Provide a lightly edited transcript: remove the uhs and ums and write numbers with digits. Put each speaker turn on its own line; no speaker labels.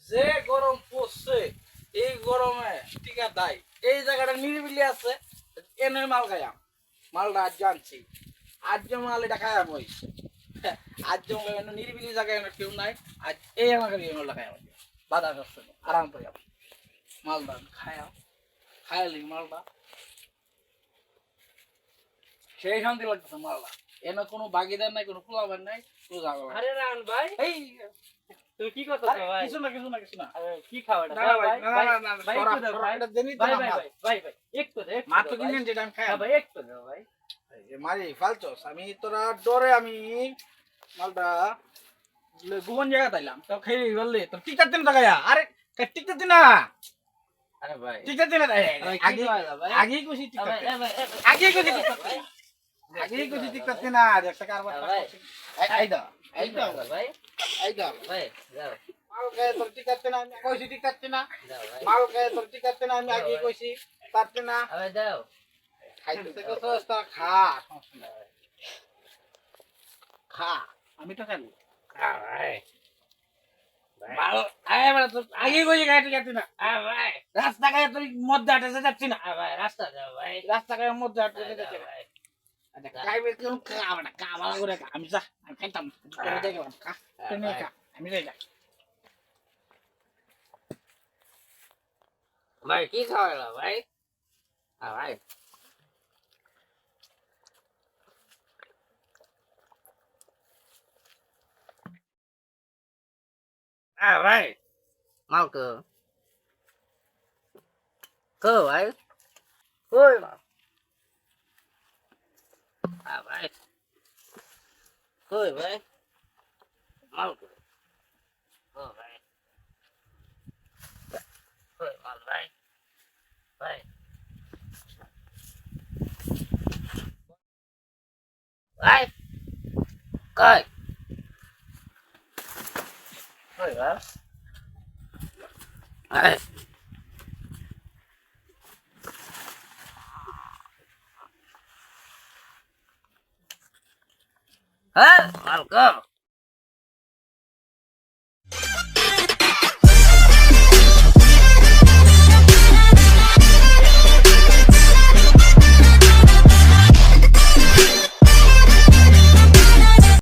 যে গরম পড়ছে এই গরমে টিকা দেয় এই জায়গাটা নিরিবিলি আছে এনে মাল খাইয়াম মালটা আজ জানছি আজ মাল এটা খাইয়াম ওই আজ নিরিবিলি জায়গায় কেউ নাই আজ এই আমাকে মালটা খাইয়াম বাধা করছে আরাম করে মালটা খাইয়াম খাইলি মালটা সেই শান্তি লাগতেছে মালটা এনে কোনো বাগিদার নাই কোনো পোলাবার নাই কোনো যাবে
আরে রান ভাই
এই
তুই কি কথা ভাই
কিছু না
আরে কি খাওয়া
না ভাই না
ভাই একটু দাও ভাই
এটা দেনি তো
ভাই
না
ভাই একটু দে
মাত্র কিনেন যেটা আমি খাই
ভাই একটু দাও ভাই
মারি ফালছস আমি তোরা ডরে আমি মালটা গোপন জায়গা তাইলাম তো খেয়ে বললি তো টিকার দিন টাকা আরে টিকতে দিন না
আরে ভাই
টিকতে দিন না আগে
ভাই
আগে কুছি টিকতে
ভাই
আগে কুছি টিকতে আগে কুছি টিকতে না একটা কারবার
ভাই
এই দাও এই দাও
ভাই
এই দাও
ভাই যাও
মাল খায় তোর টিকতে না আমি কইছি টিকতে না
যাও ভাই
মাল খায় তোর টিকতে না আমি আগে কইছি পারতে না
আরে দাও
খাইতে থেকে সস্তা খা খা আমি তো খালি
ভাই
ভালো আয় বড় তোর আগে কইছি গাড়ি কাটতি না
ভাই
রাস্তা গায়ে তুই মধ্যে হাঁটে যাচ্ছি না
ভাই রাস্তা যাও ভাই
রাস্তা গায়ে মধ্যে হাঁটে যাচ্ছি না
ভাই
আচ্ছা খাইবে কেউ খাবে না খা ভালো করে খা আমি যা আমি খাইতাম তোরা যাই গেলাম খা তুমি খা আমি যাই গেলাম
ভাই কি খাওয়ালা ভাই ভাই ভাই mau ke vậy ơi mà vậy vậy mau ke vậy mà vậy vậy vậy coi vậy vậy Đấy. Hả? Ăn cơm.